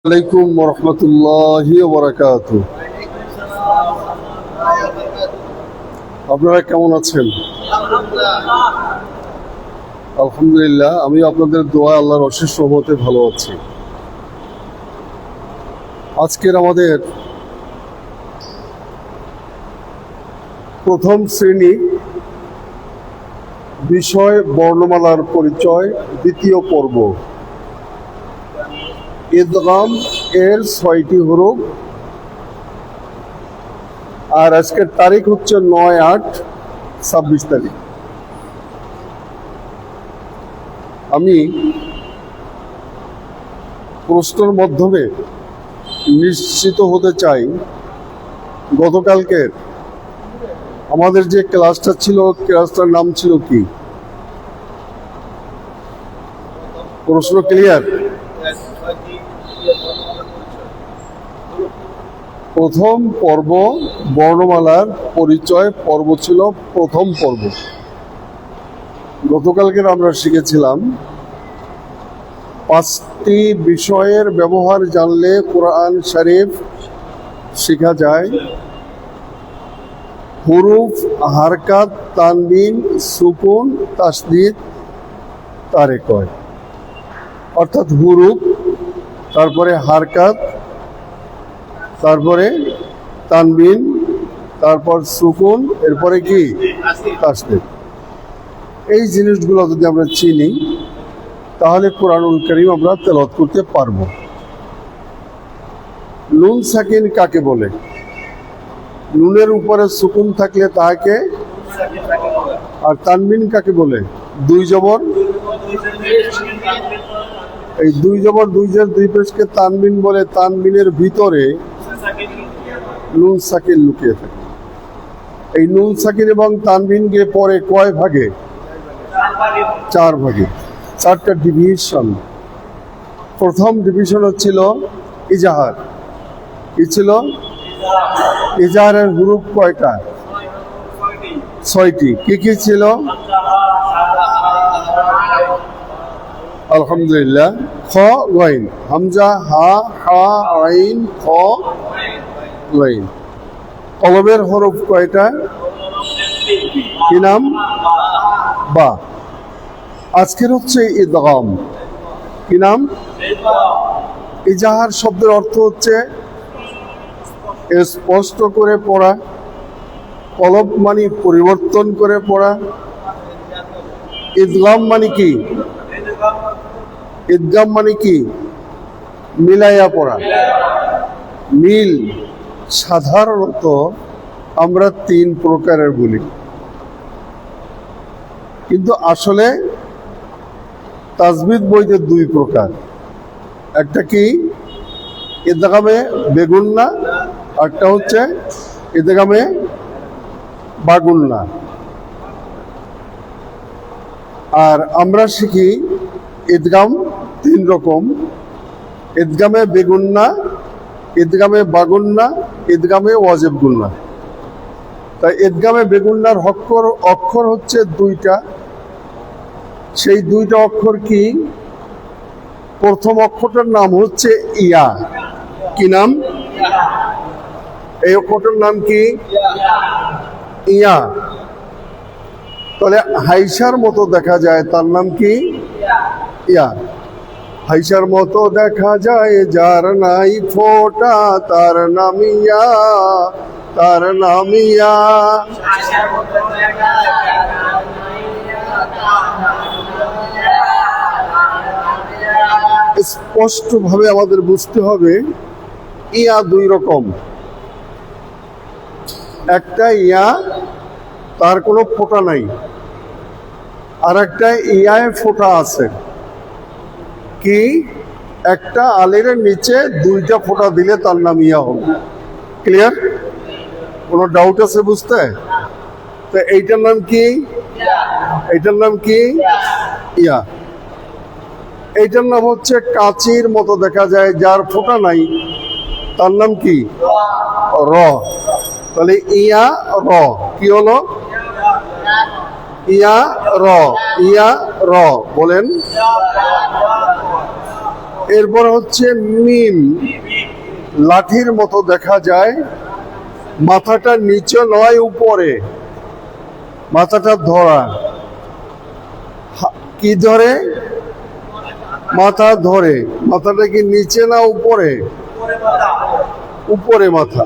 আলাইকুম রহমতুল্লাহি ওয়া বারাকাতুহু। আপনারা কেমন আছেন? আলহামদুলিল্লাহ, আমি আপনাদের দোয়া আল্লাহর অশেষ রহমতে ভালো আছি। আজকের আমাদের প্রথম শ্রেণী বিষয় বর্ণমালার পরিচয়, দ্বিতীয় পর্ব। ইদগাম এর 6টি হরফ। আর আজকের তারিখ হচ্ছে 9/8/26 তারিখ। আমি প্রশ্নের মাধ্যমে নিশ্চিত হতে চাই গতকালকের আমাদের যে ক্লাসটা ছিল, ক্লাসটার নাম ছিল কি? প্রশ্ন ক্লিয়ার? প্রথম পর্ব বর্ণমালার পরিচয় পর্ব ছিল প্রথম পর্ব। গতকালকের আমরা শিখেছিলাম 5টি বিষয়ের ব্যবহার জানলে কোরআন শরীফ শেখা যায়। হুরুফ, হারকাত, তানবিন, সুকুন, তাসদীদ তারে কয়। অর্থাৎ হুরুফ, তারপরে হারকাত, তারপরে তানবিন, তারপর সুকুন, এরপরে কি তাসদীদ। এই জিনিসগুলো যদি আমরা চিনি তাহলে কোরআনুল কারীম আমরা তেলাওয়াত করতে পারবো। নুন সাকিন কাকে বলে? নুনের উপরে সুকুন থাকলে তাকে। আর তানবিন কাকে বলে? 2 জবর, এই 2 জবর 2 জের 2 পেশকে তানবিন বলে। তানবিনের ভিতরে নুন সাকিন লুকিয়ে থাকে। এই নুন সাকিন এবং তানবিনকে পরে কয় ভাগে? 4 ভাগে, 4টা ডিভিশন। প্রথম ডিভিশন হচ্ছিল ইজাহার। কি ছিল? ইজাহারের হুরুফ কয়টা? 6টি। কি কি ছিল? আলহামদুলিল্লাহ। খ, গাইন, হামজা, হা, হা, আইন, খ, গাইন। কলবের হরফ কয়টা? কি নাম? বা। আজকের হচ্ছে ইদগাম। কি নাম? ইজাহার শব্দের অর্থ হচ্ছে স্পষ্ট করে পড়া। কলব মানে পরিবর্তন করে পড়া। ইদগাম মানে কি? ইদগাম মানে কি? মিলাইয়া পড়া। মিল সাধারণত আমরা 3 প্রকারের বলি, কিন্তু আসলে তাজবিদ বইতে 2 প্রকার। একটা কি? ইদগামে বেগুন্না, একটা হচ্ছে ইদগামে বাগুন্না। আর আমরা শিখি ইদগাম 3 রকম: ইদগামে বেগুন্না, ইদগামে বাগুন্না, ইদগামে ওয়াজিব গুন্না। তাই ইদগামে বেগুন্নার অক্ষর হচ্ছে 2টা। সেই 2টা অক্ষর কি? প্রথম অক্ষরটার নাম হচ্ছে ইয়া। কি নাম? এই অক্ষরটার নাম কি? ইয়া। তাহলে হাইসার মতো দেখা যায়, তার নাম কি? ইয়া। হাইসার মতো দেখা যায় যার নাই ফোঁটা, তার নাম ইয়া, তার নাম ইয়া। স্পষ্ট ভাবে আমাদের বুঝতে হবে ইয়া 2 রকম। একটা ইয়া তার কোনো ফোঁটা নাই, আর একটা ইয়ায় ফোঁটা আছে। কি? একটা আলির নিচে 2টা ফোঁটা দিলে তার নাম ইয়া হবে। ক্লিয়ার? কোনো ডাউট আছে বুঝতে? তো এইটার নাম কি? এইটার নাম কি? ইয়া। এইটার নাম হচ্ছে কাঁচির মতো দেখা যায়, যার ফোঁটা নাই, তার নাম কি? র। তাহলে ইয়া র কি হলো? ইয়া র, ইয়া র। বলেন এরপর হচ্ছে মিম, লাঠির মতো দেখা যায়, মাথাটা নিচে নয় উপরে, মাথাটা ধরা। কি ধরে? মাথা ধরে। মাথাটা কি নিচে না উপরে? উপরে মাথা।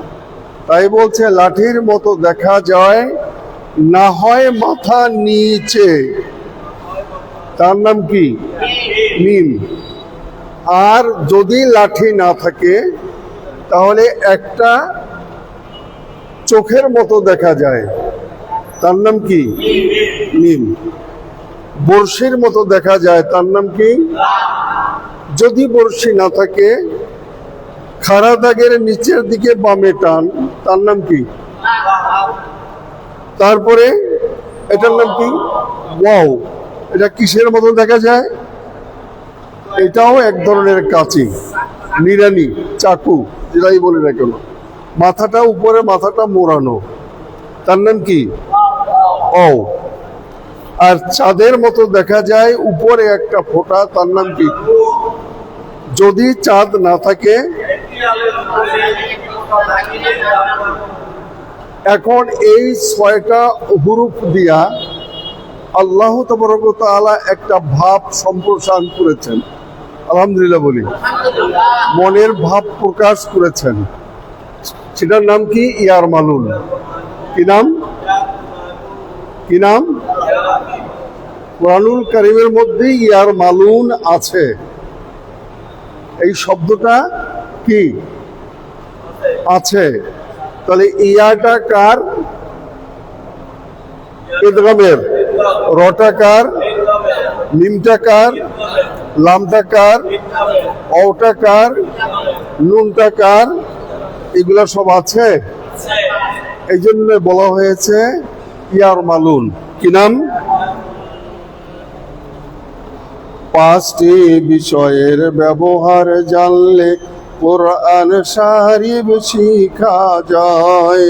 তাই বলছে লাঠির মতো দেখা যায়, না হয় মাথা নিচে, তার নাম কি? মিম। আর যদি লাঠি না থাকে তাহলে একটা চোখের মতো দেখা যায়, তার নাম কি? মিম। বড়শির মতো দেখা যায়, তার নাম কি? যদি বড়শি না থাকে, খাড়া দাগের নিচের দিকে বামে টান, তার নাম কি? তারপরে এটার নাম কি? ওয়াও। এটা কিসের মতো দেখা যায়? এটাও এক ধরনের কাঁচি, নিড়ানি, চাকু, যেটাই বলি না কেন। মাথাটা উপরে, মাথাটা মোড়ানো, তার নাম কি? ও। আর চাঁদের মতো দেখা যায়, উপরে একটা ফোঁটা, তার নাম কি? যদি চাঁদ না থাকে। এখন এই 6টা হুরুফ দিয়া আল্লাহ তাবারক ওয়া তাআলা একটা ভাব সম্প্রসারণ করেছেন। আলহামদুলিল্লাহ বলি। মনের ভাব প্রকাশ করেছেন, সেটার নাম কি? ইয়ার মালুন। কি নাম? কি নাম? কুরআনুল কারীমের মধ্যে ইয়ার মালুন আছে। এই শব্দটা কি আছে? তাহলে ইয়াটা কার? ইদগামের। রটা কার? মিমটা কার? লামটা কার? অটা কার? নুনটা কার? এগুলা সব আছে। এই জন্য বলা হয়েছে ইয়ার মালুন। কি নাম? 5টি বিষয়ের ব্যবহার জানলে কোরআন শরীফ শিখা যায়।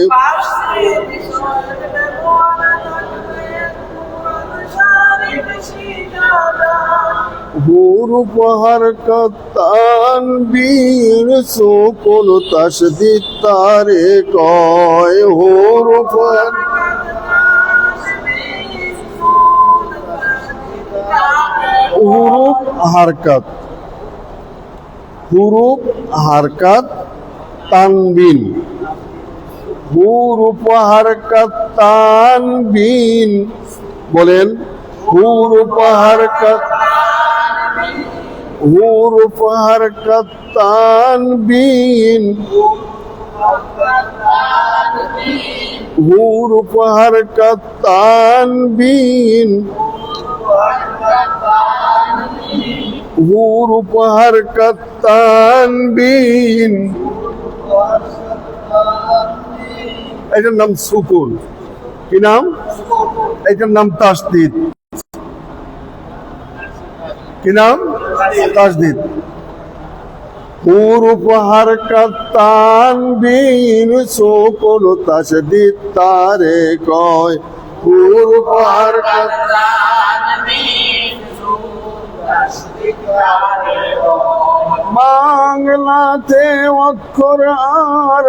হুরুফ হরকত তানবীর সুকুন তাশদীদ তারে কয়। হুরুফ হুরুফ হারকাত, হুরুফ হারকাত তানবিন, হুরুফ হারকাত তানবিন। বলেন হুরুফ হারকাত, হুরুফ হারকাত তানবিন, হুরুফ হারকাত তানবিন, হুরুফ হারকাত তানবিন। এটার নাম সুকুন। কি নাম? এটার নাম তাসদীদ। কি নাম? তাসদীদ। হুরুফ হারকাত তানবিন সুকুন তাসদীদ তারে কয়। হুরুফ হারকাত তানবিন সুকুন তাসদীদ তারে কয়। বাংলাতে অক্ষর আর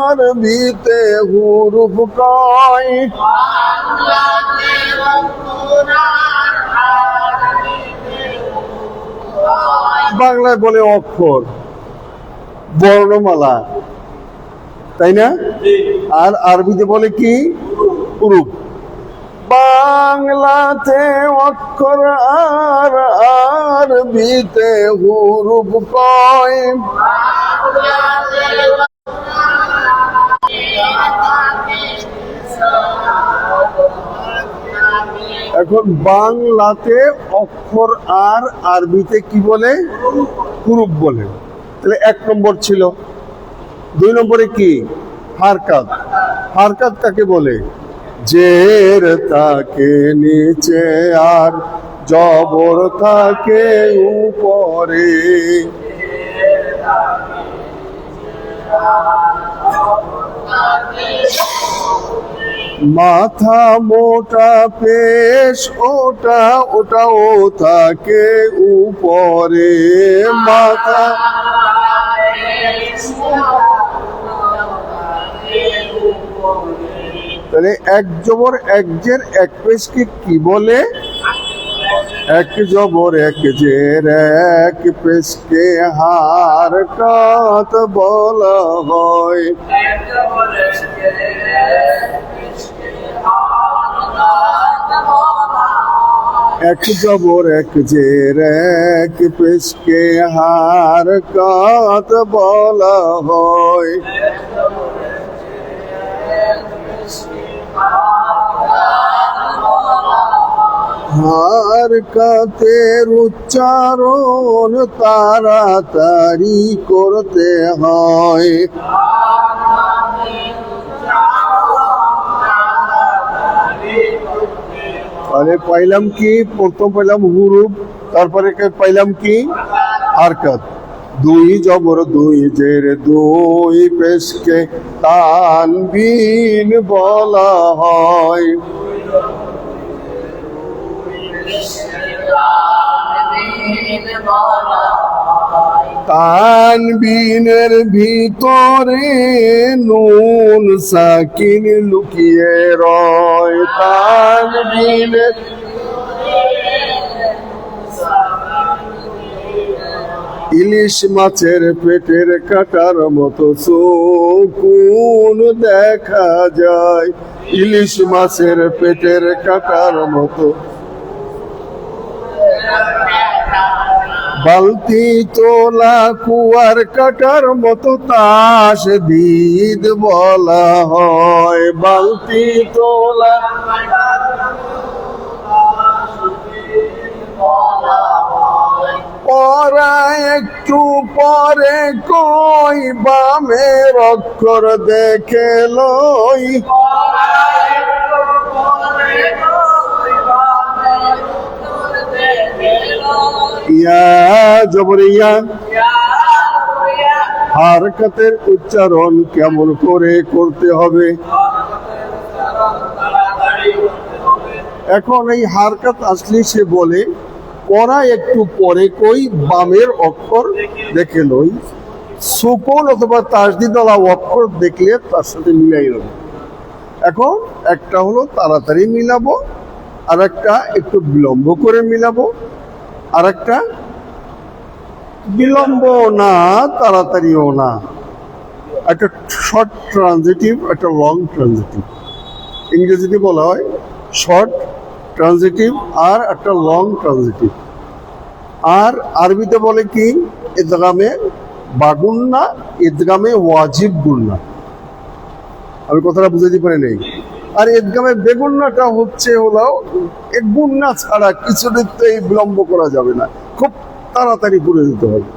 আরবিতে হুরুফ কয়। বাংলাতে অক্ষর আর আরবিতে হুরুফ কয়। বাংলায় বলে অক্ষর, বর্ণমালা, তাই না? আর আরবিতে বলে কি? হুরুফ। বাংলাতে অক্ষর আর আরবিতে হুরুফ কয়। এখন বাংলাতে অক্ষর আর আরবিতে কি বলে? হুরুফ বলে। তাহলে 1 নম্বর ছিল। 2 নম্বরে কি? হারকাত। হারকাত কাকে বলে? জের থাকে নিচে আর জবর থাকে উপরে। মাথা মোটা পেশ ওটা ওটাও থাকে উপরে মাথা তাহলে এক জবর এক জের এক পেশকে কি বলে? এক জবর এক জের এক পেশকে হারকাত বলা হয়। এক জবর এক জের এক পেশকে হারকাত বলা হয়। হারকাতের উচ্চারণ তাড়াতাড়ি করতে হয়। তাহলে পাইলাম কি? প্রথম পাইলাম হুরুফ, তারপরে পাইলাম কি? হারকাত। দুই জবর দুই জের দুই পেশকে তানবিন বলা হয়। তানবিনের ভিতরে নুন সাকিন লুকিয়ে রয়। তানবিনের ইলিশ মাছের পেটের কাটার মতো সুকুন দেখা যায়। ইলিশ মাছের পেটের কাটার মতো বালতি তোলা কুয়ার কাটার মতো তাসদীদ বলা হয়। বালতি তোলা পরা একটু পরে কই বামের অক্ষর দেখে লই। ইয়া জবর ইয়া। হারকাতের উচ্চারণ কেমন করে করতে হবে? এখন এই হারকাত আসলে সে বলে পড়া একটু পরে কই বামের অক্ষর দেখে লই। সুকুন অথবা তাসদীদওয়ালা অক্ষর দেখলে তার সাথে মিলাই নেব। এখন একটা হলো তাড়াতাড়ি মিলাবো, আর একটা একটু বিলম্ব করে মিলাবো, আর একটা বিলম্ব না তাড়াতাড়িও না। একটা শর্ট ট্রানজিটিভ, একটা লং ট্রানজিটিভ। ইংরেজিতে বলা হয় শর্ট ট্রানজিটিভ আর একটা লং ট্রানজিটিভ। আর আরবিতে বলে কি? ইদগামে বাগুন্না, ইদগামে ওয়াজিব গুন্না। আমি কথাটা বুঝাতে পারি নাই। আর ইদগামে বেগুন্নাটা হলো এক গুন্না ছাড়া কিছুতেই বিলম্ব করা যাবে না, খুব তাড়াতাড়ি করে দিতে হবে।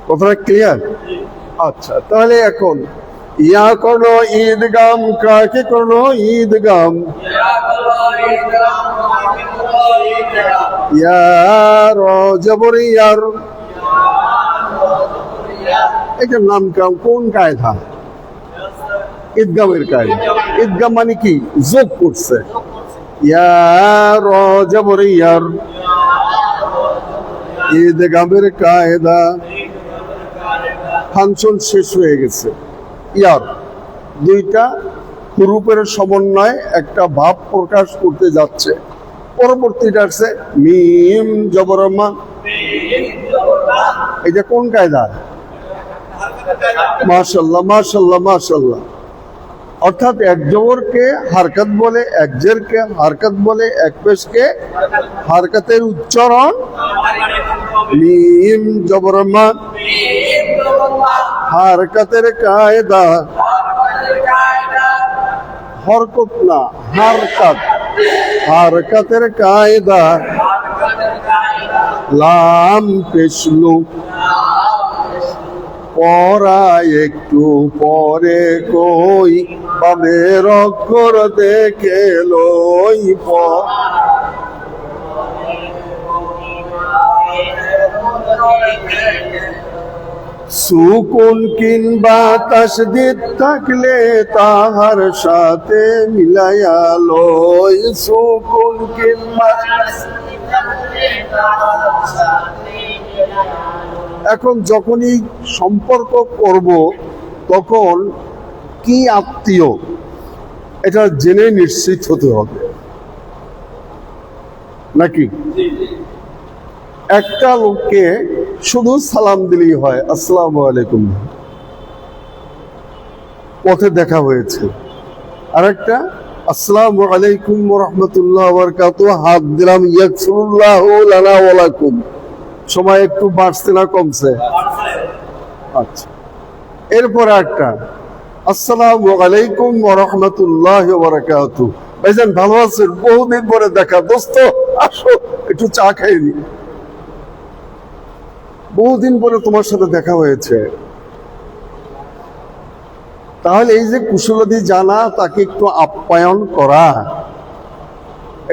কথাটা ক্লিয়ার? আচ্ছা, তাহলে এখন ইয়া করলো ঈদগাম, কাকে করলো ঈদগাম? ইয়ার জবর ইয়ার। এটার নাম কোন কায়দা? ঈদগামের কায়দা। ঈদগাম মানে কি? যোগ করছে। ইয়ার জবর ইয়ার, ঈদগামের কায়দা। ফাংশন শেষ হয়ে গেছে। ইয়ার দুইটা হুরুফের সমন্বয় একটা ভাব প্রকাশ করতে যাচ্ছে। পরবর্তীটা আছে মিম জবর মা। এটা কোন কায়দা? মাশাআল্লাহ মাশাআল্লাহ মাশাআল্লাহ। অর্থাৎ এক জবরকে হারকাত বলে, এক জেরকে হারকাত বলে, এক পেশকে হারকাতের উচ্চারণ মিম জবর মা। হারকাতের কায়দা হরকত না, হারকাত। হারকাতের কায়দা লাম পেশলু। পড়া একটু পরে কই বামের অক্ষর দেখে লই। সুকুন কিংবা তাসদিদ থাকলে তাহার সাথে মিলাইয়া লই, সুকুন কিংবা। এখন যখনই সম্পর্ক করব তখন কি আত্মীয় এটা জেনে নিশ্চিত হতে হবে নাকি? একটা লোককে শুধু সালাম দিলেই হয়, আসসালামু আলাইকুম, পথে দেখা হয়েছে। আর একটা আসসালামু আলাইকুম ওয়া রাহমাতুল্লাহি ওয়া বারাকাতুহু, হাত দিলাম, ইয়াগফিরুল্লাহু লানা ওয়া লাকুম। সময় একটু বাড়ছে না কমছে? আচ্ছা, এরপর একটা আসসালামু আলাইকুম ওয়া রাহমাতুল্লাহি ওয়া বারাকাতুহু। ভাইজান ভালো আছেন? বহুদিন পরে দেখা, দোস্ত আসো একটু চা খাইনি, বহুদিন পরে তোমার সাথে দেখা হয়েছে। তাহলে এই যে কুশলাদি জানা, তাকে একটু আপ্যায়ন করা,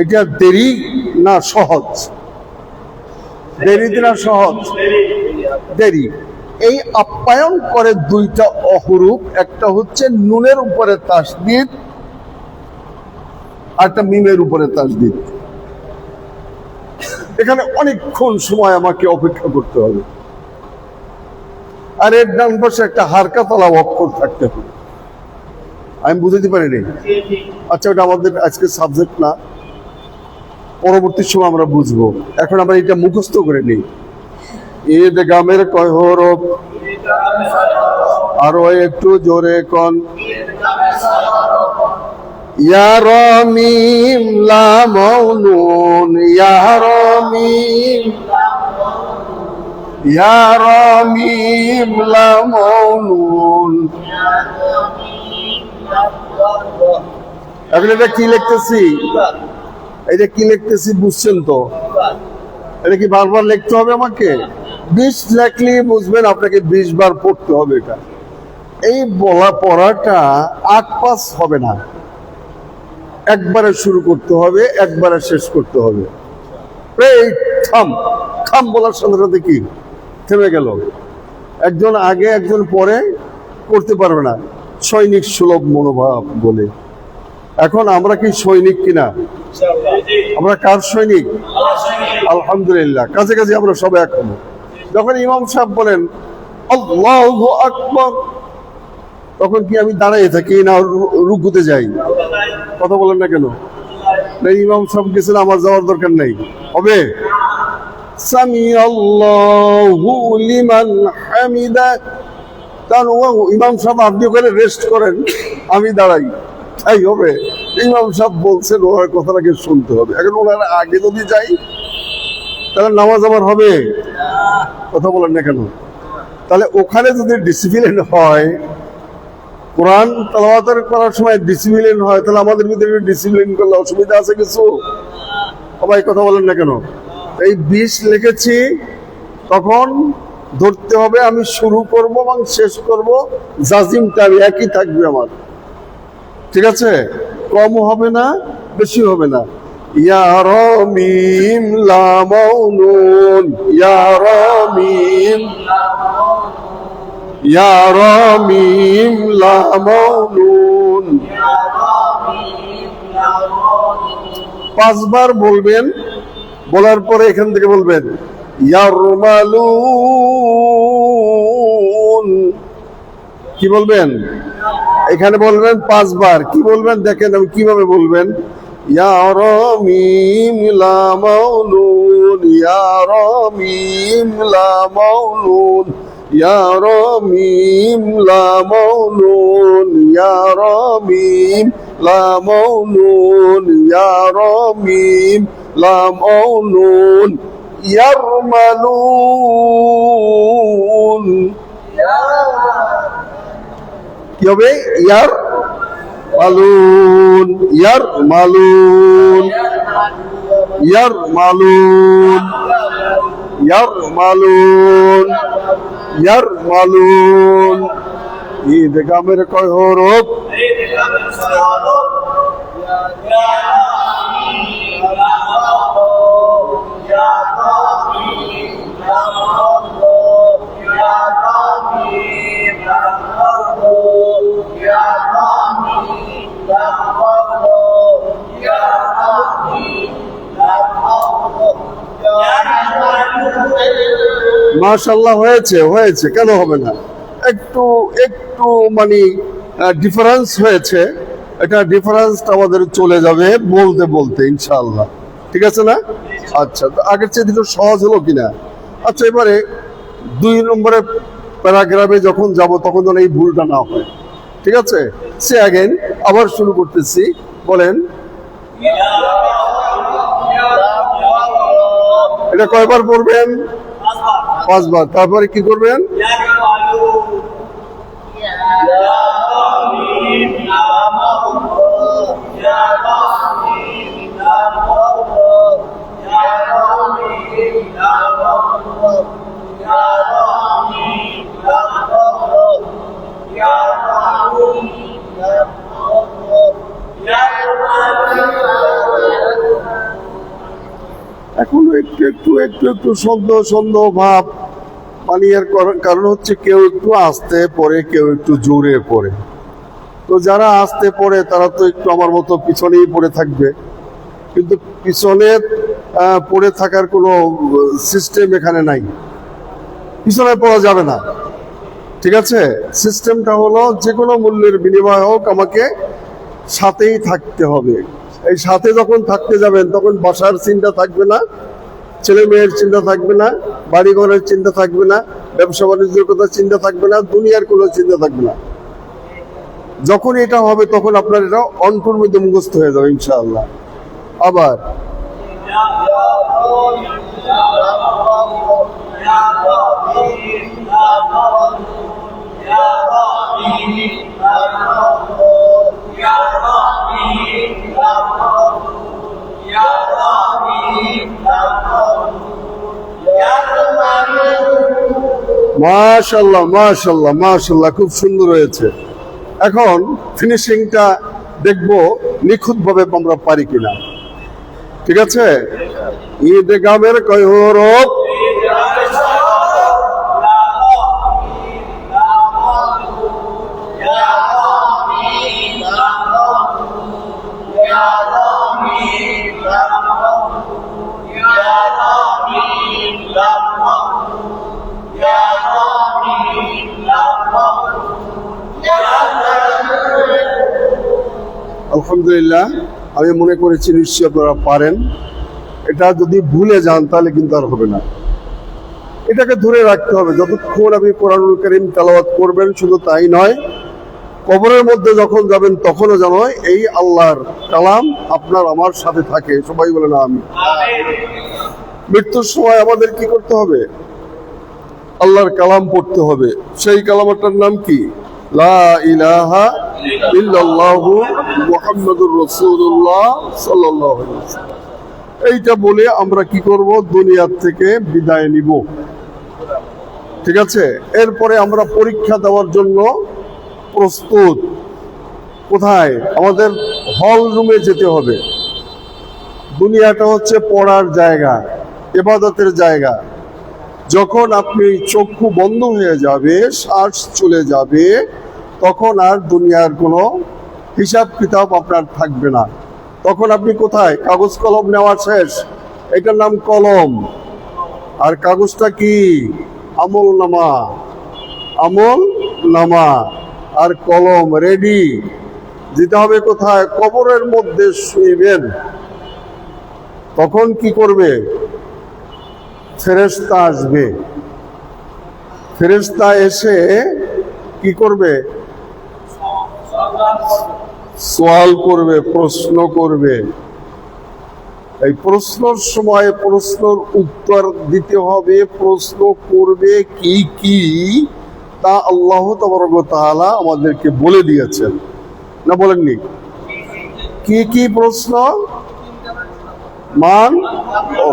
এটা দেরি না সহজ? দেরি না সহজ? দেরি। এই আপ্যায়ন করে দুইটা অহরূপ, একটা হচ্ছে নুনের উপরে তাসদিদ, আর একটা মিমের উপরে তাসদিদ। এখানে অনেকক্ষণ সময় আমাকে অপেক্ষা করতে হবে, আর এর ডান পাশে একটা হারকাতলা অক্ষর থাকতে হবে। আমি বুঝতে পারিনি। আচ্ছা, ওটা আমাদের আজকে সাবজেক্ট না, পরবর্তী সময় আমরা বুঝবো। এখন আমরা এটা মুখস্থ করে নিই। ঈদ গামের কয় হরফ? আরো একটু জোরে কন। ইয়া রা মিম লাম নুন, ইয়া রা মিম, ইয়া রা মিম লাম নুন। এখন এটা কি লিখতেছি? এটা কি লিখতেছি বুঝছেন তো? এটা কি বারবার লিখতে হবে আমাকে? 20 লেখলে বুঝবেন, আপনাকে 20 বার পড়তে হবে। এটা এই পড়াটা 8-5 হবে না, একবারে শুরু করতে হবে, একবারে শেষ করতে হবে। এই থাম থাম বলার সাথে সাথে কি থেমে গেল? একজন আগে একজন পরে করতে পারবে না, সৈনিক সুলভ মনোভাব বলে। এখন আমরা কি সৈনিক কিনা? আমরা কার সৈনিক? আলহামদুলিল্লাহ, কাছে কাছে আমরা সবাই এখন। যখন ইমাম সাহেব বলেন আল্লাহু আকবার, তখন কি আমি দাঁড়িয়ে থাকি না রুকুতে যাই? কথা বলেন না কেন? ইমাম সাহেব গেছেন, আমার যাওয়ার দরকার নেই। হবে সামি আল্লাহু লিমান হামিদা, কারণ ইমাম সাহেব আপনি ওখানে রেস্ট করেন, আমি দাঁড়াই, তাই হবে? ইমাম সাহেব বলছেন, ওনার কথাটাকে শুনতে হবে। এখন ওনার আগে যদি যাই তাহলে নামাজ আমার হবে? কথা বলেন না কেন? তাহলে ওখানে যদি ডিসিপ্লিন হয়, কোরআন তেলাওয়াত করার সময় ডিসিপ্লিন হয়, তাহলে আমাদের ভিতরে ডিসিপ্লিন করলে অসুবিধা আছে কিছু? সবাই কথা বলেন না কেন? এই 20 লিখেছি, তখন ধরতে হবে আমি শুরু করব এবং শেষ করব, জাজিমটা একই থাকবে আমার, ঠিক আছে? কম হবে না, বেশি হবে না। ইয়া রা মিম লাম নুন, ইয়া রা মিম, ইয়া রা মিম লাম নুন। 5 বার বলবেন, বলার পরে এখান থেকে বলবেন ইয়ারমালুন। কি বলবেন? এখানে বলবেন 5 বার। কি বলবেন দেখেন আমি কিভাবে বলবেন। ইয়া রা মিম লাম নুন, ইয়া রা মিম লাম নুন, ইয়া রা মিম লাম নুন, ইয়া রা মিম লাম নুন, ইয়া রা মিম লাম নুন, ইয়ারমালুন। কি হবে? ইয়ার মালুন, ইয়ার মালুন, ইয়ার মালুন, ইয়ার মালুন, ইয়ার মালুন। ঈদ গামের কয় হরফ? মাশাআল্লাহ, হয়েছে হয়েছে, কেন হবে না? একটু একটু মানে ডিফারেন্স হয়েছে, এটা ডিফারেন্সটা আমাদের চলে যাবে বলতে বলতে ইনশাআল্লাহ। ঠিক আছে না? আচ্ছা, তো আগের চেয়ে একটু সহজ হলো কিনা? আচ্ছা, এবারে 2 নম্বরের প্যারাগ্রাফে যখন যাব তখন যেন এই ভুলটা না হয়। ঠিক আছে, সে আগেন আবার শুরু করতেছি। বলেন, এটা কয়বার পড়বেন? 5 বার। তারপরে কি করবেন? এখনো একটু একটু একটু একটু সন্দেহ সন্দেহ ভাব, মানে এর কারণ হচ্ছে কেউ একটু আস্তে পড়ে, কেউ একটু জোরে পড়ে। তো যারা আস্তে পড়ে তারা তো একটু আমার মতো পিছনেই পড়ে থাকবে, কিন্তু পিছনে পড়ে থাকার কোনো সিস্টেম এখানে নাই, পিছনে পড়া যাবে না। ঠিক আছে, সিস্টেমটা হলো যে কোনো মূল্যের বিনিময় হোক আমাকে সাথেই থাকতে হবে। এই সাথে যখন থাকতে যাবেন তখন বাসার চিন্তা থাকবে না, ছেলে মেয়ের চিন্তা থাকবে না, বাড়ি ঘরের চিন্তা থাকবে না, ব্যবসা বাণিজ্যের কথা চিন্তা থাকবে না, দুনিয়ার কোনো চিন্তা থাকবে না। যখন এটা হবে তখন আপনার এটা অন্তর মধ্যে মুখস্থ হয়ে যাবে ইনশাআল্লাহ। আবার মাশাআল্লাহ মাশাআল্লাহ মাশাআল্লাহ, খুব সুন্দর হয়েছে। এখন ফিনিশিংটা দেখবো নিখুঁতভাবে আমরা পারি কিনা। ঠিক আছে, ঈদগামের কয় হরফ? আলহামদুলিল্লাহ, আমি মনে করেছি নিশ্চয়ই আপনারা পারেন। এটা যদি ভুলে যান তাহলে কিন্তু আর হবে না, এটাকে ধরে রাখতে হবে যতক্ষণ আপনি কোরআনুল কারীম তেলাওয়াত করবেন। শুধু তাই নয়, কবরের মধ্যে যখন যাবেন তখনও যেন এই আল্লাহর কালাম আপনার আমার সাথে থাকে। সবাই বলে না আমি। মৃত্যুর সময় আমাদের কি করতে হবে? আল্লাহর কালাম পড়তে হবে। সেই কালামটার নাম কি? লা ইলাহা ইল্লাল্লাহু মুহাম্মাদুর রাসূলুল্লাহ সাল্লাল্লাহু আলাইহি ওয়াসাল্লাম। এইটা বলে আমরা কি করব? দুনিয়ার থেকে বিদায় নিব। ঠিক আছে, এরপরে আমরা পরীক্ষা দেওয়ার জন্য প্রস্তুত। কোথায়? আমাদের হল রুমে যেতে হবে। দুনিয়াটা হচ্ছে পড়ার জায়গা, ইবাদতের জায়গা। যখন আপনি চক্ষু বন্ধ হয়ে যাবে, শ্বাস চলে যাবে, তখন আর দুনিয়ার কোনো হিসাব কিতাব আপনার থাকবে না। তখন আপনি কোথায়? কাগজ কলম নেওয়া শেষ, এটার নাম কলম। আর কাগজটা কি? আমল নামা। আমল নামা আর কলম রেডি। যেতে হবে কোথায়? কবরের মধ্যে শুইবেন। তখন কি করবে? ফেরেশতা আসবে। ফেরেশতা এসে কি করবে? সওয়াল করবে, প্রশ্ন করবে। এই প্রশ্নের সময় প্রশ্নের উত্তর দিতে হবে। প্রশ্ন করবে কি কি তা আল্লাহ তাবারক ওয়া তাআলা আমাদেরকে বলে দিয়েছেন, না বলেননি? কি কি প্রশ্ন? মান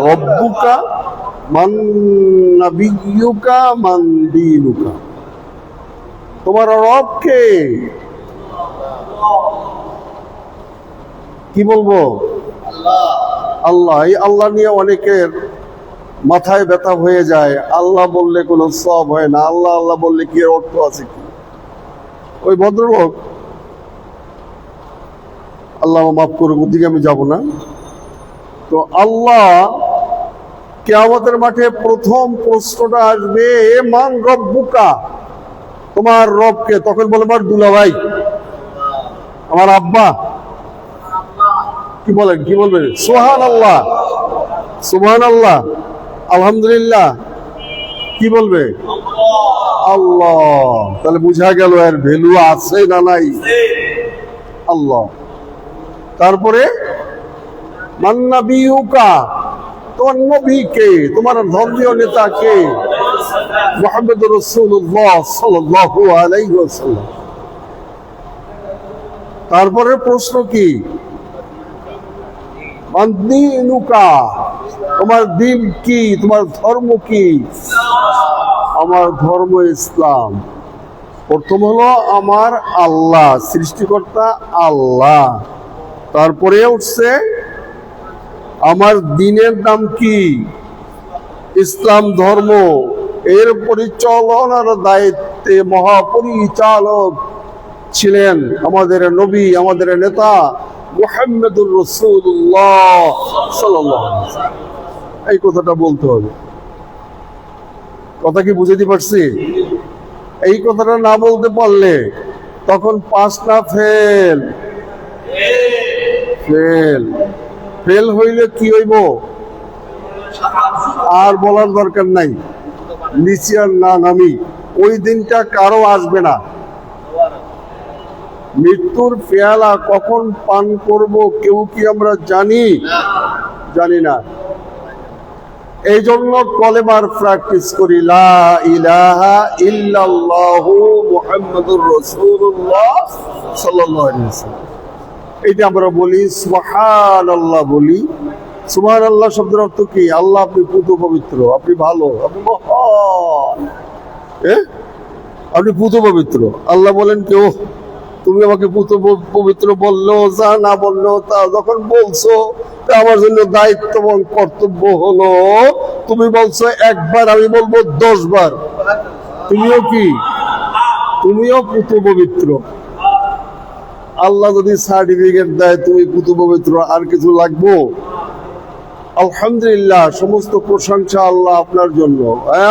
রব্বুকা, মান নাবিয়্যুকা, মান দীনুকা। তোমার রব কে? কি বলবো? আল্লাহ। এই আল্লাহ নিয়ে অনেকের মাথায় ব্যথা হয়ে যায়। আল্লাহ বললে কোনো সওয়াব হয় না, আল্লাহ আল্লাহ বললে কি এর অর্থ আছে কি? ওই ভদ্রলোক, আল্লাহ মাফ করুক, ওদিকে আমি যাব না। তো আল্লাহ কিয়ামতের মাঠে প্রথম প্রশ্নটা আসবে, এ মান রব্বুকা, তোমার রবকে। তখন বলে আমার দুলাভাই, আমার আব্বা। কি বলেন, কি বলবে? সুবহানাল্লাহ, সুবহানাল্লাহ, আলহামদুলিল্লাহ। কি বলবে? আল্লাহ। তাহলে বুঝা গেল এর ভ্যালু আছে না নাই? আল্লাহ। তারপরে মান নবিয়ুকা, তোমার নবী কে, তোমার ধর্মীয় নেতা কে? মুহাম্মদুর রাসূলুল্লাহ সাল্লাল্লাহু আলাইহি ওয়াসাল্লাম। তারপরে প্রশ্ন কি? মান দীনুকা, তোমার দিন কি, তোমার ধর্ম কি? আমার ধর্ম ইসলাম। প্রথম হলো আমার আল্লাহ, সৃষ্টিকর্তা আল্লাহ। তারপরে উঠছে আমার দিনের নাম কি? ইসলাম ধর্ম। এর পরিচালনার দায়িত্বে মহাপরিচালক ছিলেন আমাদের নবী, আমাদের নেতা মুহাম্মদুর রাসূলুল্লাহ সাল্লাল্লাহু আলাইহি ওয়াসাল্লাম। এই কথাটা বলতে হবে। কথা কি বুঝাতে পারছি? এই কথাটা না বলতে পারলে তখন পাঁচটা ফেল। ফেল ফেল হইলে কি হইব আর বলার দরকার নাই, নিচে আর না নামি। ওই দিনটা কারো আসবে না। মৃত্যুর পেয়ালা কখন পান করব কেউ কি আমরা জানি? জানি না। এই জন্য কলেমার প্র্যাকটিস করি, লা ইলাহা ইল্লাল্লাহু মুহাম্মাদুর রাসূলুল্লাহ সাল্লাল্লাহু আলাইহি ওয়াসাল্লাম। এইটা আমরা বলি, সুবহানাল্লাহ বলি। সুবহানাল্লাহ শব্দের অর্থ কি? আল্লাহ আপনি পুত পবিত্র, আপনি ভালো, আপনি মহান, আপনি পুত পবিত্র। আল্লাহ বলেন কেউ তুমি আমাকে পুত পবিত্র বললো যা, না বললো তা, যখন বলছো আমার জন্য দায়িত্ব এবং কর্তব্য হলো, তুমি বলছো একবার, আমি বলবো 10 বার। তুমিও কি? তুমিও পুত পবিত্র। আল্লাহ যদি সার্টিফিকেট দেয় তুমি পুত পবিত্র, আর কিছু লাগবো? আলহামদুলিল্লাহ, সমস্ত প্রশংসা আল্লাহ আপনার জন্য।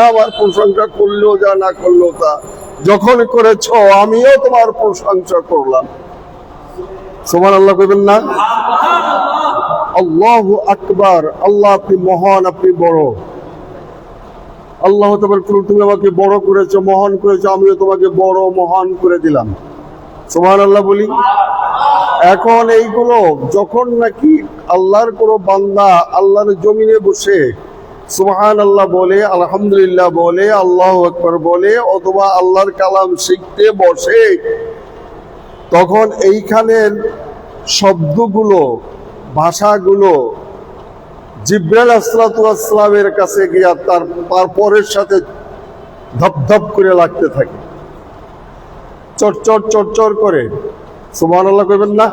আমার প্রশংসা করলেও যা, না করলেও তা, যখন করেছ আমিও তোমার প্রশংসা করলাম। সুবহানাল্লাহ কইবেন না? আল্লাহু আকবার। আল্লাহ আপনি মহান, আপনি বড়। আল্লাহ তুমি আমাকে বড় করেছো, মহান করেছো, আমিও তোমাকে বড় মহান করে দিলাম। সুবহানাল্লাহ বলি। এখন এইগুলো যখন নাকি আল্লাহর কোনো বান্দা আল্লাহর জমিনে বসে সুবহানাল্লাহ বলে, আলহামদুলিল্লাহ বলে, আল্লাহু আকবার বলে, অথবা আল্লাহর কালাম শিখতে বসে, তখন এইখানের শব্দগুলো, ভাষাগুলো জিবরাইল আলাইহিস সালামের কাছে গিয়া তার পরের সাথে ধপধপ করে লাগতে থাকে, চটচট চটচট করে। সুবহানাল্লাহ কইবেন না?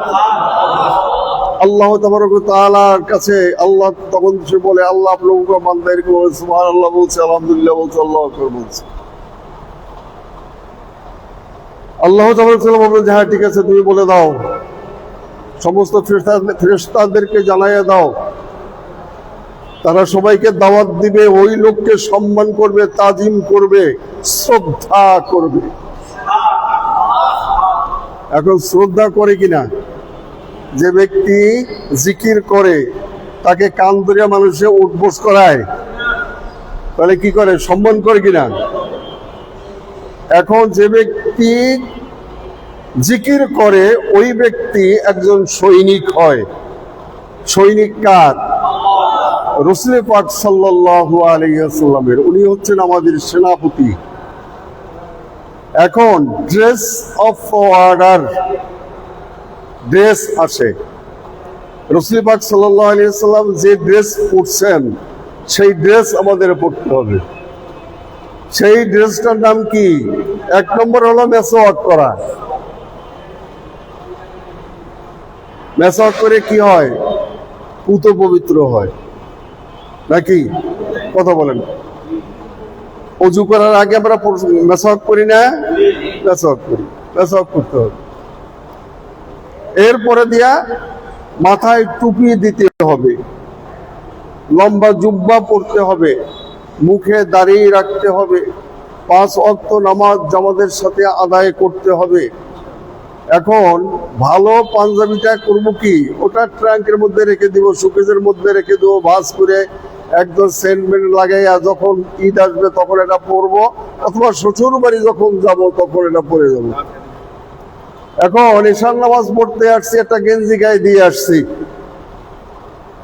আল্লাহ তাবারক ওয়া তাআলার কাছে আল্লাহ তখন সে বলে, আল্লাহ আপনার বান্দা এরকম সুবহানাল্লাহ বলছে, আলহামদুলিল্লাহ বলছে, আল্লাহু আকবার বলছে। আল্লাহ তাবারক ওয়া তাআলা বলেন, হ্যাঁ ঠিক আছে, তুমি বলে দাও, সমস্ত ফেরেশতাদেরকে জানাইয়া দাও, তারা সবাইকে দাওয়াত দিবে, ওই লোককে সম্মান করবে, তাজিম করবে, শ্রদ্ধা করবে। এখন শ্রদ্ধা করে কিনা? যে ব্যক্তি জিকির করে তাকে কান ধরিয়া মানুষে উঠবোস করায়, তাহলে কি করে? সম্মান করে কিনা? এখন যে ব্যক্তি জিকির করে ওই ব্যক্তি একজন সৈনিক হয়। সৈনিক কার? রাসূল পাক সাল্লাল্লাহু আলাইহি ওয়াসাল্লামের। উনি হচ্ছেন আমাদের সেনাপতি। এখন ড্রেস অফ অর্ডার, ড্রেস আসে। রাসূল পাক সাল্লাল্লাহু আলাইহি ওয়াসাল্লাম যে ড্রেস পরছেন সেই ড্রেস আমাদের পরতে হবে। সেই ড্রেসটার নাম কি? 1 নম্বর হলো মেসওয়াক করা। মেসওয়াক করে কি হয়? পুত পবিত্র হয় নাকি? কথা বলেন। ওযু করার আগে আমরা মেসওয়াক করি না? মেসওয়াক করি। মেসওয়াক করতে হবে। এরপরে দিয়া মাথায় টুপি দিতে হবে। লম্বা জুব্বা পড়তে হবে, মুখে দাড়ি রাখতে হবে, 5 ওয়াক্ত নামাজ জামাতের সাথে আদায় করতে হবে। এখন ভালো পাঞ্জাবিটা করব কি, ওটা ট্রাঙ্কের মধ্যে রেখে দিব, শোকেজের মধ্যে রেখে দেবো, ভাঁজ করে একদম সেন্টমেন্ট লাগাইয়া যখন ঈদ আসবে তখন এটা পরবো, অথবা শ্বশুর বাড়ি যখন যাব তখন এটা পরে যাব। এখন ঈশান নামাজ পড়তে আসছি, একটা গেঞ্জি গায়ে দিয়ে আসছি,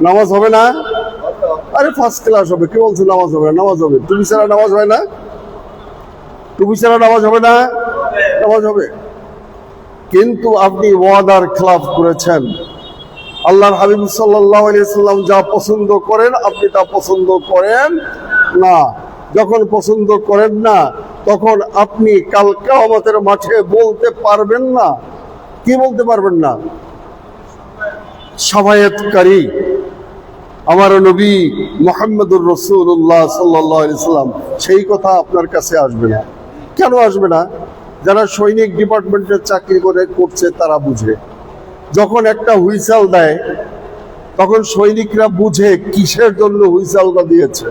নামাজ হবে না? আরে ফার্স্ট ক্লাস হবে, কি বলছো নামাজ হবে না? নামাজ হবে। টুপি ছাড়া নামাজ হয় না? টুপি ছাড়া নামাজ হবে না? নামাজ হবে। কিন্তু আপনি ওয়াদার খেলাফ করেছেন। আল্লাহর হাবিব সাল্লাল্লাহু আলাইহি সাল্লাম যা পছন্দ করেন আপনি তা পছন্দ করেন না। যখন পছন্দ করেন না তখন আপনি কাল কিয়ামতের মাঠে বলতে পারবেন না। কি বলতে পারবেন না? শাফায়াতকারী আমার নবী মুহাম্মদুর রাসূলুল্লাহ সাল্লাল্লাহু আলাইহি সাল্লাম, সেই কথা আপনার কাছে আসবে না। কেন আসবে না? যারা সৈনিক ডিপার্টমেন্টের চাকরি করছে তারা বুঝে। যখন একটা হুইসেল দেয় তখন সৈনিকরা বুঝে কিসের জন্য হুইসেলটা দিয়েছে।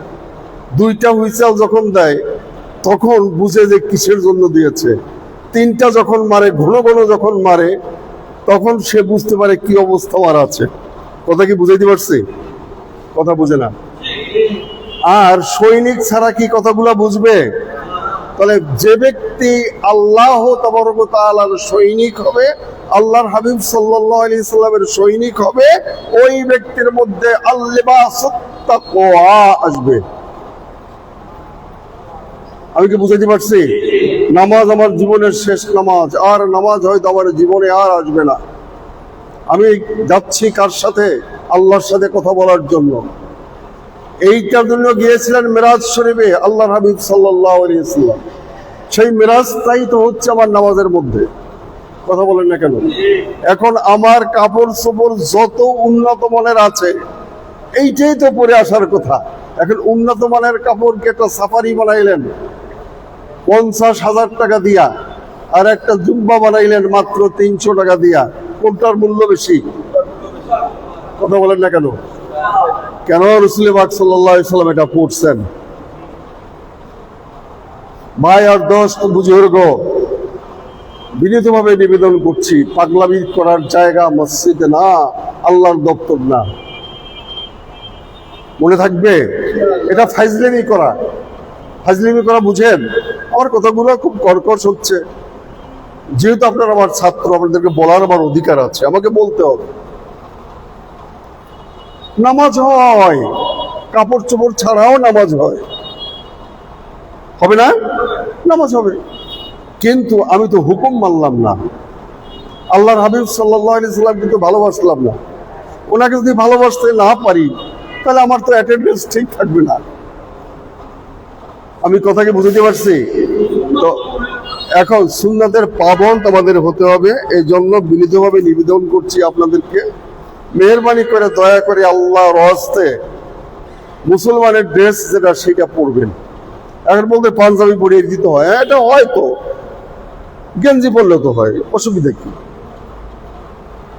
2টা হুইসেল যখন দেয় তখন বুঝে যে কিসের জন্য দিয়েছে। 3টা যখন মারে, ঘন ঘন যখন মারে, তখন সে বুঝতে পারে কি অবস্থা আমার আছে। কথা কি বুঝাইতে পারছি? কথা বুঝে না। আর সৈনিক ছাড়া কি কথাগুলা বুঝবে? তাহলে যে ব্যক্তি আল্লাহ তাবারক ওয়া তাআলার সৈনিক হবে, আল্লাহর হাবিব সাল্লাল্লাহু আলাইহি সাল্লামের সৈনিক হবে, ওই ব্যক্তির মধ্যে আল-লিবাসুত তাকওয়া আসবে। আমি কি বুঝাইতে পারছি? নামাজ আমার জীবনের শেষ নামাজ, আর নামাজ হয়তো আমার জীবনে আর আসবে না। আমি যাচ্ছি কার সাথে? আল্লাহর সাথে কথা বলার জন্য। এইটার জন্য গিয়েছিলেন মেরাজ শরীফে আল্লাহর হাবিব সাল্লাল্লাহু আলাইহি ওয়াসাল্লাম। সেই মেরাজটাই তো হচ্ছে আমার নামাজের মধ্যে। কথা বলেন না কেন? এখন আমার কাপড় চোপড় যত উন্নত মানের আছে এইটাই তো পরে আসার কথা। এখন উন্নত মানের কাপড়কে একটা সাফারি বানাইলেন 50,000 টাকা দিয়া, আর একটা জুব্বা বানাইলেন মাত্র 300 টাকা দিয়া। কোনটার মূল্য বেশি? কথা বলেন না কেন? কেন রাসূল পাক সাল্লাল্লাহু আলাইহি ওয়াসাল্লাম এটা পড়ছেন? ভাই আর দোস্ত বুজুর্গ, বিনীতভাবে নিবেদন করছি, পাগলামি করার জায়গা মসজিদ না, আল্লাহর দপ্তর না। মনে থাকবে? এটা ফাজলামি করা। ফাজলামি করা বুঝেন? আমার কথাগুলো খুব কর্কশ হচ্ছে, যেহেতু আপনারা আমার ছাত্র, আপনাদেরকে বলার আমার অধিকার আছে, আমাকে বলতে হবে। নামাজ হয়, কাপড় চোপড় ছাড়াও নামাজ হয়, হবে না? নামাজ হবে। কিন্তু আমি তো হুকুম মানলাম না, আল্লাহর হাবিব সাল্লাল্লাহু আলাইহি সাল্লাম কিন্তু ভালোবাসলাম না। ওনাকে যদি ভালোবাসতে না পারি তাহলে আমার তো অ্যাটেন্ডেন্স ঠিক থাকবে না। আমি কথাকে বুঝতে পারছি তো? এখন সুন্নাতের পাবন্দ আমাদের হতে হবে। এই জন্য বিনীতভাবে নিবেদন করছি আপনাদেরকে, মেহেরবানি করে দয়া করে আল্লাহর হস্তে মুসলমানের ড্রেস যেটা সেটা পরবেন। এখন বলতে পাঞ্জাবি পরিয়ে দিতে হয়, এটা হয় তো, গেঞ্জি পরলেও তো হয়, অসুবিধা কি?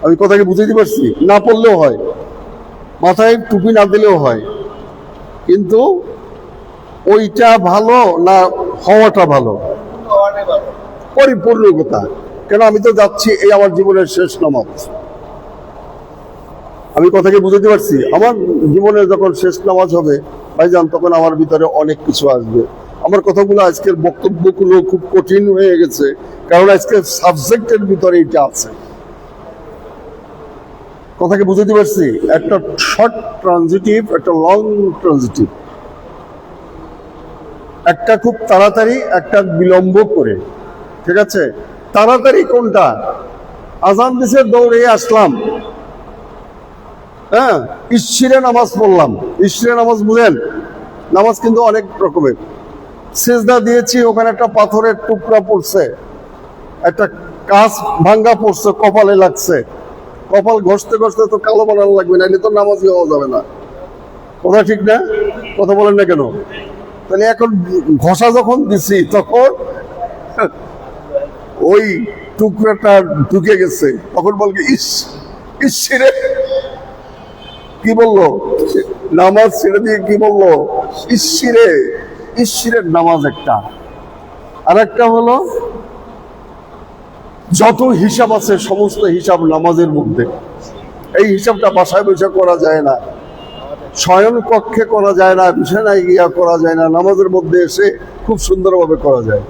আমি কথাকে বুঝাইতে পারছি? না পরলেও হয়, মাথায় টুপি না দিলেও হয়, কিন্তু ওইটা ভালো না হওয়াটা ভালো? পরিপূর্ণ কথা। কেন? আমি তো যাচ্ছি, এই আমার জীবনের শেষ নামাজ। আমি কথাকে বুঝাতে পারছি? আমার জীবনের যখন শেষ নামাজ হবে ভাইজান, তখন আমার ভিতরে অনেক কিছু আসবে। আমার কথাগুলো, আজকের বক্তব্যগুলো খুব কঠিন হয়ে গেছে, কারণ আজকের সাবজেক্টের ভিতরে এটা আছে। কথাকে বুঝাতে পারছি? একটা শর্ট ট্রানজিটিভ, একটা লং ট্রানজিটিভ, একটা খুব তাড়াতাড়ি, একটা বিলম্ব করে। ঠিক আছে? তাড়াতাড়ি কোনটা? আজান দিছে দৌড়ে আসলাম, হ্যাঁ, ইশরে নামাজ পড়লাম। ইশরে নামাজ বুঝেন? নামাজ কিন্তু অনেক রকমের। সিজদা দিয়েছি, ওখানে একটা পাথরের টুকরা পড়ছে, একটা কাঁচ ভাঙ্গা পড়ছে, কপালে লাগছে। কপাল ঘষতে ঘষতে তো কালো বানানো লাগবে, নাহলে তো নামাজই হওয়া যাবে না। কথা ঠিক না? কথা বলেন না কেন? তাহলে এখন ঘষা যখন দিছি তখন ওই টুকরাটা ঢুকে গেছে, তখন বলবে ইস, ইস রে, কি বললো? নামাজ ছেড়ে দিয়ে কি বললো? ঈশ্বরে, ঈশ্বরের নামাজ একটা। আর একটা হলো যত হিসাব আছে সমস্ত হিসাব নামাজের মধ্যে। এই হিসাবটা বাসায় বসে করা যায় না, শয়ন কক্ষে করা যায় না, বিছানায় গিয়া করা যায় না, নামাজের মধ্যে এসে খুব সুন্দরভাবে করা যায়।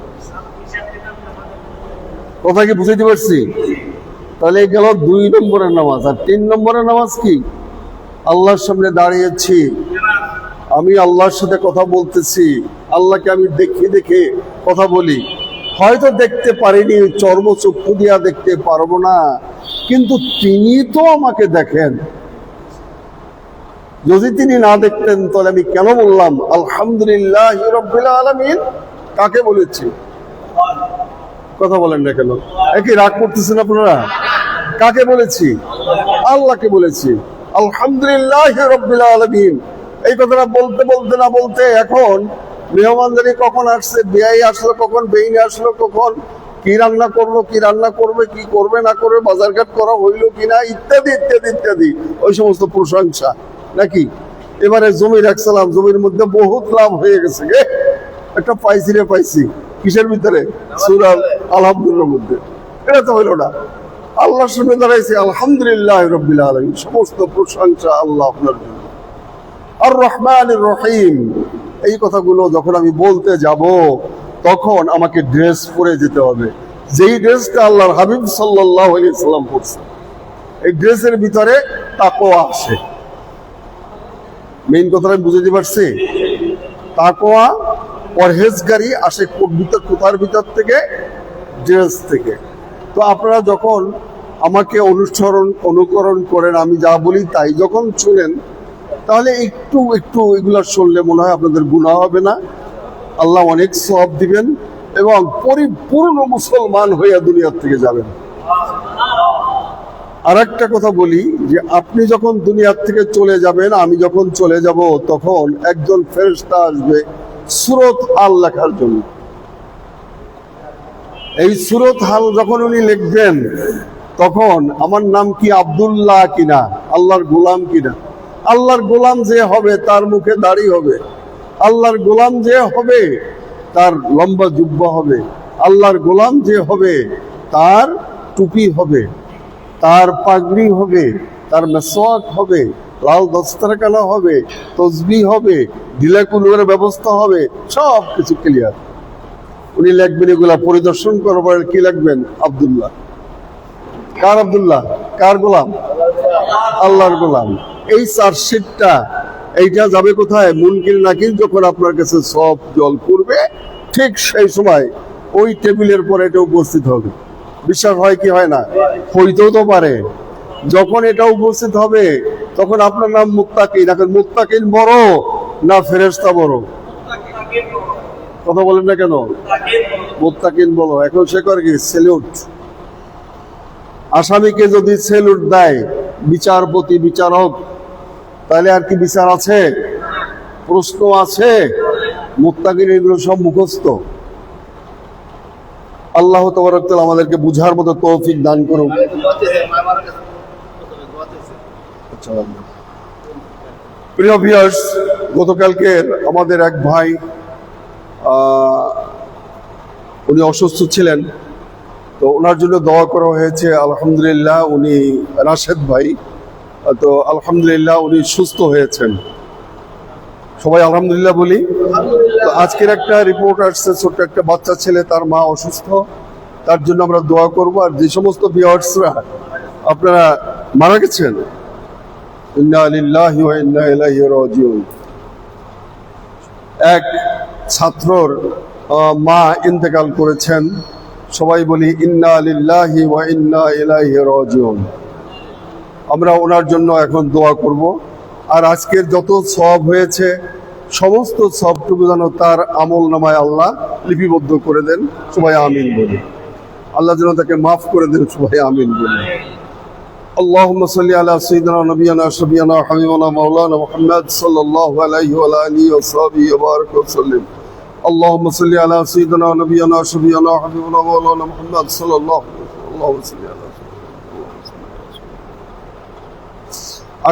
কথা কি বুঝাইতে পারছি? তাহলে গেল 2 নম্বরের নামাজ। আর 3 নম্বরের নামাজ কি? আল্লাহর সামনে দাঁড়িয়েছি, আমি আল্লাহর সাথে কথা বলতেছি, আল্লাহকে আমি দেখে দেখে কথা বলি। হয়তো দেখতে পারিনি, চর্মচক্ষু দিয়া দেখতে পারবো না, কিন্তু তিনি তো আমাকে দেখেন। যদি তিনি না দেখতেন তাহলে আমি কেন বললাম আলহামদুলিল্লাহ রাব্বিল আলামিন? কাকে বলেছি? কথা বলেন না কেন? একই রাগ করতেছেন আপনারা? কাকে বলেছি? আল্লাহকে বলেছি আলহামদুলিল্লাহ রাব্বিল আলামিন। এই কথাটা বলতে বলতে না বলতে এখন মেহমানদারি কখন আসছে, বেয়াই আসলো কখন, বেইনি আসলো কখন, কি রান্না করলো, কি রান্না করবে, কি করবে না করবে, বাজারঘাট করা হইলো কিনা, ইত্যাদি ইত্যাদি ইত্যাদি, ওই সমস্ত প্রশংসা নাকি। এবারে জমি রাখছিলাম, জমির মধ্যে বহুত লাভ হয়ে গেছে, একটা পাইছি রে পাইছি। কিসের ভিতরে? সূরা আলহামদুলিল্লাহর মধ্যে। এটা তো হইল না। আল্লাহর সামনে দাঁড়াইছি আলহামদুলিল্লাহ রাব্বিল আলামিন, সমস্ত প্রশংসা আল্লাহ আপনার জন্য। আর রহমানির রহিম, এই কথাগুলো যখন আমি বলতে যাব তখন আমাকে ড্রেস পরে যেতে হবে, যেই ড্রেসটা আল্লাহর হাবিব সাল্লাল্লাহু আলাইহি সাল্লাম পরছেন। এই ড্রেসের ভিতরে তাকওয়া আসে। মেইন কথাটা আমি বুঝাতে পারছি? তাকওয়া, পরহেজগারি আসে কোথার ভিতর থেকে? ড্রেস থেকে। তো আপনারা যখন আমাকে অনুকরণ করেন, আমি যা বলি তাই যখন শুনেন, তাহলে একটু একটু এগুলা শুনলে মনে হয় আপনাদের গুনাহ হবে না, আল্লাহ অনেক সওয়াব দিবেন এবং পরিপূর্ণ মুসলমান হইয়া দুনিয়ার থেকে যাবেন। আর একটা কথা বলি যে আপনি যখন দুনিয়ার থেকে চলে যাবেন, আমি যখন চলে যাব, তখন একজন ফেরেশতা আসবে সূরত হাল লেখার জন্য। এই সূরত হাল যখন উনি লিখবেন, তখন আমার নাম কি আব্দুল্লাহ কিনা, আল্লাহর গোলাম কিনা। আল্লাহর গোলাম যে হবে তার মুখে দাড়ি হবে, আল্লাহর গোলাম যে হবে তার লম্বা জুব্বা হবে, আল্লাহর গোলাম যে হবে তার টুপি হবে, তার পাগড়ি হবে, তার মেসওয়াক হবে, লাল দস্তরখানা হবে, তসবিহ হবে, ঢিলাকুলের ব্যবস্থা হবে, সব কিছু ক্লিয়ার। উনি লিখবেন এগুলা পরিদর্শন করবার। কি লিখবেন? আব্দুল্লাহ। কার আব্দুল্লাহ? কার গোলাম? আল্লাহর গোলাম। এই চার্জশিটটা এইটা যাবে কোথায়? মুনকির নাকির যখন আপনার কাছে সব জল পড়বে, ঠিক সেই সময় ওই টেবিলের পর এটা উপস্থিত হবে। বিশ্বাস হয় কি হয় না? হইতেও তো পারে। যখন এটা উপস্থিত হবে তখন আপনার নাম মুত্তাকিন। এখন মুত্তাকিন বড় না ফেরেশতা বড়? কথা বলেন না কেন? মুত্তাকিন বড়। এখন সে করে কি? সেলুট। আসামিকে যদি সেলুট দেয় বিচারপতি, বিচারক, তাহলে আর কি বিচার আছে? প্রশ্ন আছে? মুত্তাকিন এগুলো সব মুখস্থ। আল্লাহ তাবারক তাআলা আমাদেরকে বুঝার মতো তৌফিক দান করুন। প্রিয় ভিউয়ার্স, গতকালকের আমাদের এক ভাই উনি অসুস্থ ছিলেন, তো ওনার জন্য দোয়া করা হয়েছে। আলহামদুলিল্লাহ উনি, রাশেদ ভাই, তো আলহামদুলিল্লাহ উনি সুস্থ হয়েছেন। সবাই আলহামদুলিল্লাহ বলি। তো আজকের একটা রিপোর্ট আসছে, ছোট্ট একটা বাচ্চা ছেলে, তার মা অসুস্থ, তার জন্য আমরা দোয়া করব। আর যে সমস্ত ভিউয়ার্সরা আপনারা মারা গেছেন, ইন্না লিল্লাহি ওয়া ইন্না ইলাইহি রাজিউন। এক ছাত্রর মা ইন্তেকাল করেছেন, সবাই বলি ইন্না লিল্লাহি ওয়া ইন্না ইলাইহি রাজিউন। আমরা ওনার জন্য এখন দোয়া করব। আর আজকের যত সওয়াব হয়েছে সমস্ত সওয়াবটুকু যেন তার আমল নামায় আল্লাহ লিপিবদ্ধ করে দেন। সবাই আমিন বলি। আল্লাহ যেন তাকে মাফ করে দেন। সবাই আমিন বলি। আল্লাহুম্মা সাল্লি আলা সাইয়্যিদিনা নাবিয়িনা শাফিয়িনা হাবিবানা মাওলানা মুহাম্মদ সাল্লাল্লাহু আলাইহি ওয়া আলিহি ওয়া সাহবিহি ওয়া বারাক ওয়া সাল্লাম। আল্লাহুম্মা সাল্লি আলা সাইয়্যিদিনা নাবিয়িনা শাফিয়িনা হাবিবানা মাওলানা মুহাম্মদ সাল্লাল্লাহু আলাইহি ওয়া সাল্লাম।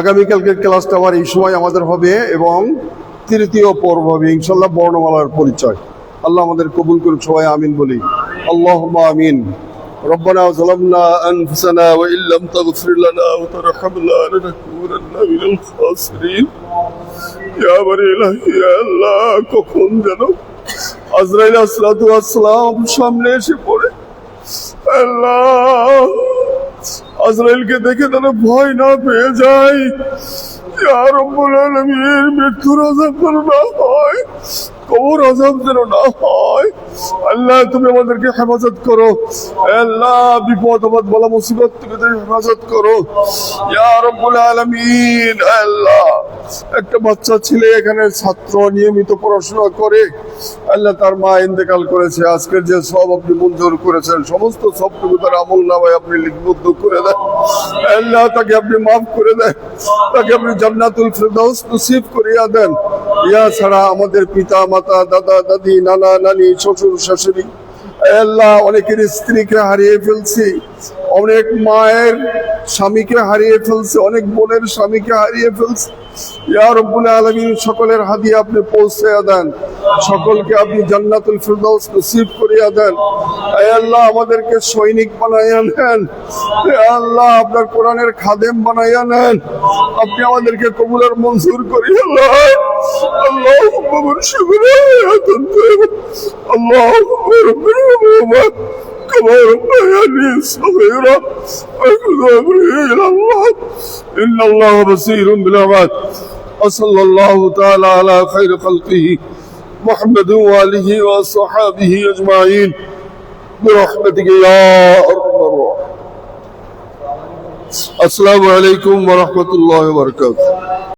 আগামীকালকে ক্লাসটা আবার এই সময় আমাদের হবে এবং তৃতীয় পর্ব হবে ইনশাল্লাহ বর্ণমালার পরিচয়। আল্লাহ আমাদের কবুল করুন, সবাই আমিন বলি। আল্লাহুম্মা আমিন। ربنا ظلمنا أنفسنا وإن لم تغفر لنا وترحمنا لنكونن من الخاسرين يا بني الله يا الله কখন যেন আজরাইল আসসালাতু ওয়াসসালাম সামনে এসে পড়ে, আল্লাহ আজরাইলকে দেখে যেন ভয় না পেয়ে যায়। ইয়া রাব্বুল আলামিন, মৃত্যুর আযাব যেন না হয়, কবর আযাব যেন না হয়। আল্লাহ তুমি আমাদেরকে হেফাজত করো, আল্লাহ বিপদ আপদ বলা মুসিবত থেকে তুমি হেফাজত করো ইয়া রাব্বুল আলামিন। আল্লাহ একটা বাচ্চা ছেলে এখানে ছাত্র, নিয়মিত পড়াশোনা করে, আল্লাহ তার মা ইন্তেকাল করেছে। আজকের যে সব আপনি মঞ্জুর করেছেন সমস্ত সবটুকু তার আমল নামায় আপনি লিপিবদ্ধ করে দেন। আল্লাহ তাকে আপনি মাফ করে দেন, তাকে আপনি জান্নাতুল ফিরদাউস নসিব করিয়া দেন। ইয়া ছাড়া আমাদের পিতা মাতা, দাদা দাদি, নানা নানি, শ্বশুর শাশুড়ি, আল্লাহ অনেকের স্ত্রীকে হারিয়ে ফেলছি, অনেক মায়ের স্বামীকে হারিয়ে ফেলছে, অনেক বোনের স্বামীকে হারিয়ে ফেলছে। ইয়া রাব্বুল আলামিন, সকলের হাদিয়া আপনি পৌঁছে দেন, সকলকে আপনি জান্নাতুল ফিরদাউস নসিব করিয়া দেন। হে আল্লাহ আমাদেরকে সৈনিক বানাইয়া নেন, হে আল্লাহ আপনার কোরআনের খাদেম বানাইয়া নেন, আপনি আমাদেরকে কবুলের মঞ্জুর করিয়া নেন। আল্লাহুম্মা বারশুকুনা হায়াতান তাইয়্যিবা, আল্লাহুম্মা রাব্বিনা كما ربياني صغيرا أخذ أمري إلى الله إن الله بصير بالعباد. وصلى الله تعالى على خير خلقه محمد وآله وصحابه أجمعين برحمتك يا أرحم الراحمين. السلام عليكم ورحمة الله وبركاته.